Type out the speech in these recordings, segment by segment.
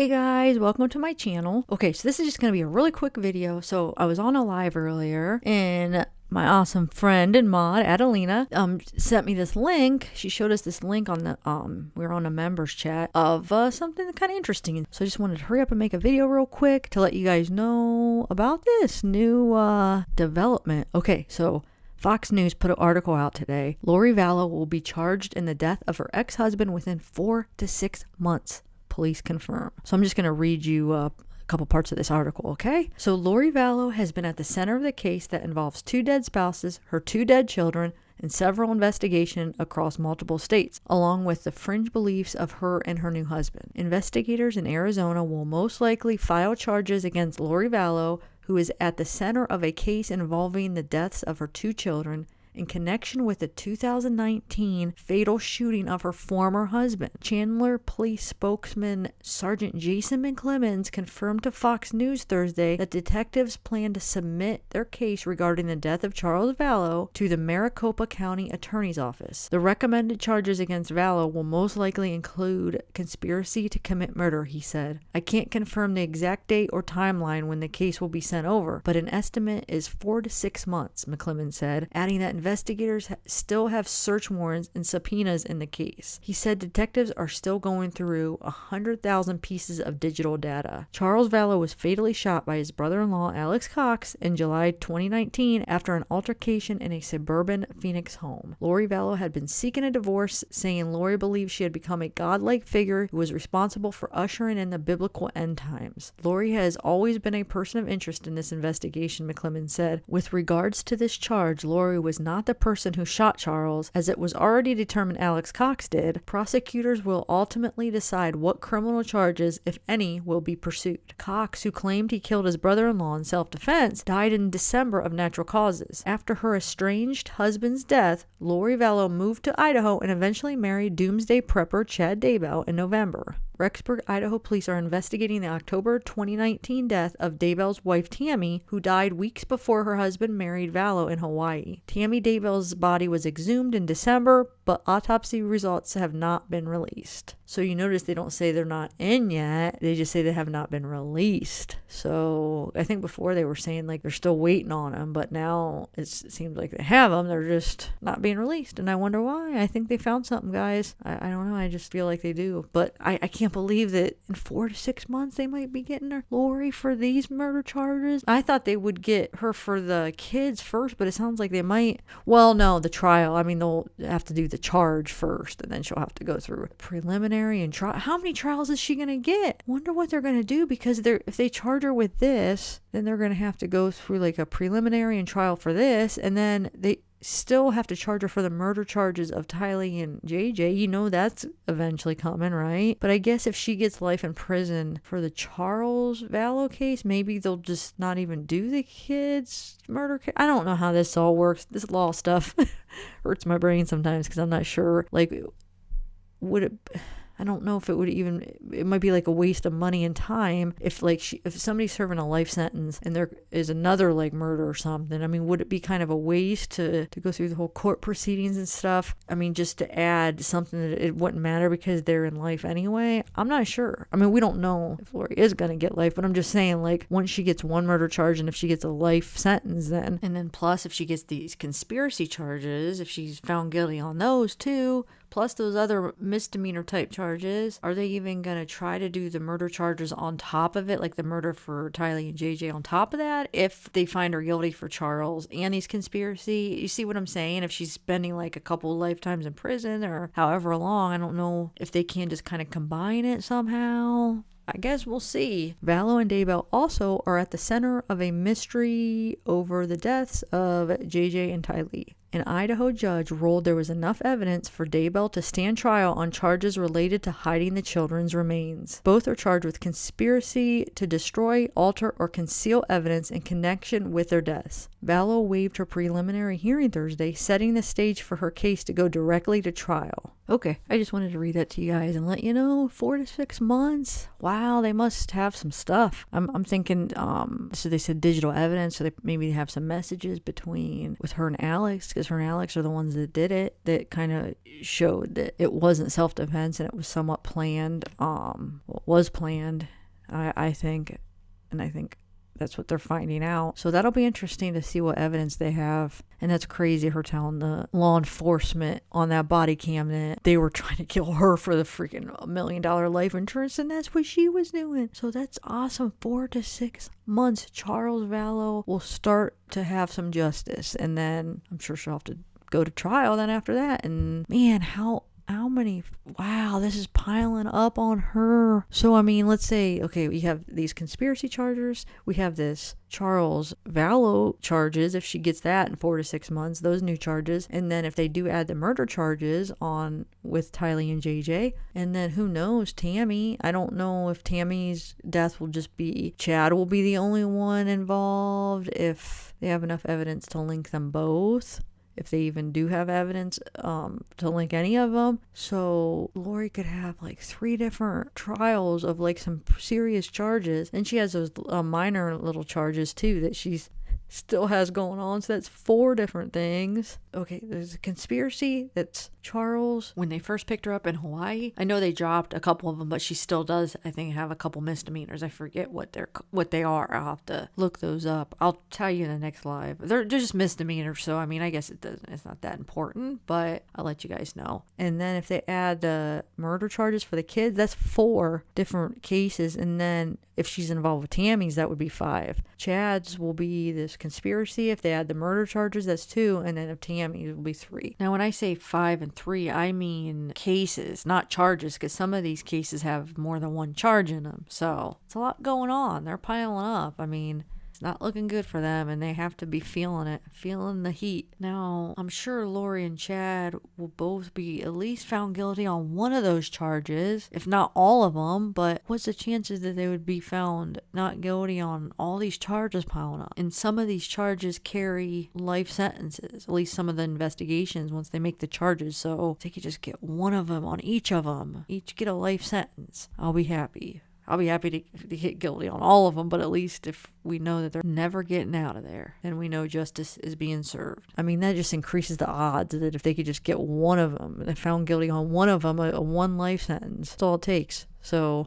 Hey guys, welcome to my channel. Okay, so this is just going to be a really quick video. So I was on a live earlier and my awesome friend and mod, Adelina, sent me this link. She showed us this link on the, we were on a members chat of something kind of interesting. So I just wanted to hurry up and make a video real quick to let you guys know about this new development. Okay, so Fox News put an article out today. Lori Vallow will be charged in the death of her ex-husband within 4 to 6 months. Police confirm. So I'm just going to read you a couple parts of this article, okay? So Lori Vallow has been at the center of the case that involves 2 dead spouses, her 2 dead children, and several investigations across multiple states, along with the fringe beliefs of her and her new husband. Investigators in Arizona will most likely file charges against Lori Vallow, who is at the center of a case involving the deaths of her 2 children, in connection with the 2019 fatal shooting of her former husband. Chandler Police spokesman Sergeant Jason McClemens confirmed to Fox News Thursday that detectives plan to submit their case regarding the death of Charles Vallow to the Maricopa County Attorney's Office. The recommended charges against Vallow will most likely include conspiracy to commit murder, he said. I can't confirm the exact date or timeline when the case will be sent over, but an estimate is 4 to 6 months, McClemens said, adding that investigators still have search warrants and subpoenas in the case. He said detectives are still going through 100,000 pieces of digital data. Charles Vallow was fatally shot by his brother-in-law Alex Cox in July 2019 after an altercation in a suburban Phoenix home. Lori Vallow had been seeking a divorce, saying Lori believed she had become a godlike figure who was responsible for ushering in the biblical end times. Lori has always been a person of interest in this investigation, McClemens said. With regards to this charge, Lori was not the person who shot Charles, as it was already determined Alex Cox did. Prosecutors will ultimately decide what criminal charges, if any, will be pursued. Cox, who claimed he killed his brother-in-law in self-defense, died in December of natural causes. After her estranged husband's death, Lori Vallow moved to Idaho and eventually married doomsday prepper Chad Daybell in November. Rexburg, Idaho police are investigating the October 2019 death of Daybell's wife Tammy, who died weeks before her husband married Vallow in Hawaii. Tammy Daybell's body was exhumed in December, but autopsy results have not been released. So you notice they don't say they're not in yet, they just say they have not been released. So I think before they were saying like they're still waiting on them, but now it seems like they have them, they're just not being released. And I wonder why. I think they found something, guys. I don't know, I just feel like they do. But I can't believe that in 4 to 6 months they might be getting her Lori for these murder charges. I thought they would get her for the kids first, but it sounds like they might. Well, no, the trial. I mean, they'll have to do the charge first, and then she'll have to go through preliminary and trial. How many trials is she gonna get? Wonder what they're gonna do, because if they charge her with this, then they're gonna have to go through like a preliminary and trial for this, and then they still have to charge her for the murder charges of Tylee and JJ. You know that's eventually coming, right? But I guess if she gets life in prison for the Charles Vallow case, maybe they'll just not even do the kids murder case. I don't know how this all works. This law stuff hurts my brain sometimes because I'm not sure. Like, would it... I don't know if it would even, it might be like a waste of money and time if like if somebody's serving a life sentence and there is another like murder or something. I mean, would it be kind of a waste to go through the whole court proceedings and stuff? I mean, just to add something that it wouldn't matter because they're in life anyway? I'm not sure. I mean, we don't know if Lori is going to get life, but I'm just saying, like, once she gets one murder charge and if she gets a life sentence then, and then plus if she gets these conspiracy charges, if she's found guilty on those too, plus those other misdemeanor type charges, are they even going to try to do the murder charges on top of it, like the murder for Tylee and JJ on top of that, if they find her guilty for Charles and these conspiracy? You see what I'm saying? If she's spending like a couple lifetimes in prison or however long, I don't know if they can just kind of combine it somehow. I guess we'll see. Vallow and Daybell also are at the center of a mystery over the deaths of JJ and Tylee. An Idaho judge ruled there was enough evidence for Daybell to stand trial on charges related to hiding the children's remains. Both are charged with conspiracy to destroy, alter, or conceal evidence in connection with their deaths. Vallow waived her preliminary hearing Thursday, setting the stage for her case to go directly to trial. Okay, I just wanted to read that to you guys and let you know, 4 to 6 months. Wow, they must have some stuff. I'm thinking, so they said digital evidence, so they maybe have some messages with her and Alex, because her and Alex are the ones that did it, that kind of showed that it wasn't self-defense and it was somewhat planned, was planned. I think. And I think that's what they're finding out. So that'll be interesting to see what evidence they have. And that's crazy, her telling the law enforcement on that body cam that they were trying to kill her for the freaking $1 million life insurance, and that's what she was doing. So that's awesome. 4 to 6 months, Charles Vallow will start to have some justice, and then I'm sure she'll have to go to trial then after that. And man, how many, wow, this is piling up on her. So I mean, let's say, okay, we have these conspiracy charges, we have this Charles Vallow charges, if she gets that in 4 to 6 months, those new charges, and then if they do add the murder charges on with Tylee and JJ, and then who knows, Tammy, I don't know if Tammy's death will just be, Chad will be the only one involved, if they have enough evidence to link them both, if they even do have evidence to link any of them. So Lori could have like 3 different trials of like some serious charges, and she has those minor little charges too that she's still has going on. So that's 4 different things. Okay, there's a conspiracy that's Charles, when they first picked her up in Hawaii, I know they dropped a couple of them, but she still does, I think, have a couple misdemeanors. I forget what they are. I'll have to look those up. I'll tell you in the next live. They're just misdemeanors, so I mean, I guess it's not that important, but I'll let you guys know. And then if they add the murder charges for the kids, that's 4 different cases. And then if she's involved with Tammy's, that would be 5. Chad's will be this conspiracy. If they add the murder charges, that's 2. And then if Tammy's, it will be 3. Now, when I say 5 and 3, I mean cases, not charges, because some of these cases have more than 1 charge in them. So it's a lot going on. They're piling up. I mean, it's not looking good for them, and they have to be feeling it, feeling the heat. Now, I'm sure Lori and Chad will both be at least found guilty on one of those charges, if not all of them, but what's the chances that they would be found not guilty on all these charges piling up? And some of these charges carry life sentences, at least some of the investigations once they make the charges, so if they could just get one of them on each of them, each get a life sentence, I'll be happy. I'll be happy to get guilty on all of them, but at least if we know that they're never getting out of there, then we know justice is being served. I mean, that just increases the odds that if they could just get one of them, and they found guilty on one of them, a 1 life sentence. That's all it takes. So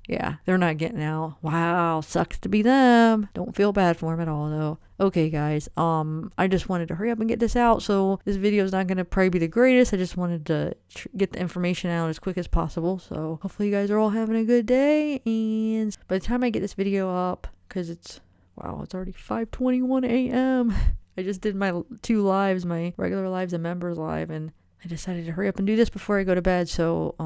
yeah, they're not getting out. Wow, sucks to be them. Don't feel bad for them at all, though. Okay, guys, I just wanted to hurry up and get this out, so this video is not going to probably be the greatest. I just wanted to get the information out as quick as possible, so hopefully you guys are all having a good day, and by the time I get this video up, because it's already 5:21 a.m., I just did my 2 lives, my regular lives and members live, and I decided to hurry up and do this before I go to bed, so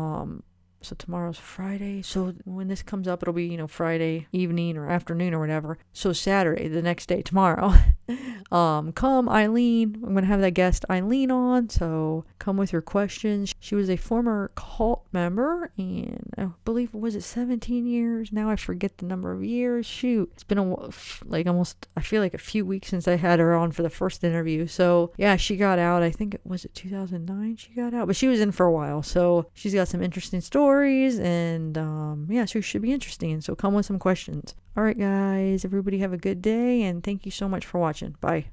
tomorrow's Friday. So when this comes up, it'll be, Friday evening or afternoon or whatever. So Saturday, the next day, tomorrow, come Eileen. I'm going to have that guest Eileen on. So come with your questions. She was a former cult member, and I believe, was it 17 years? Now I forget the number of years. Shoot. It's been almost, I feel like a few weeks since I had her on for the first interview. So yeah, she got out. I think was it 2009 she got out, but she was in for a while. So she's got some interesting stories, and so it should be interesting. So come with some questions. All right, guys, everybody have a good day, and thank you so much for watching. Bye.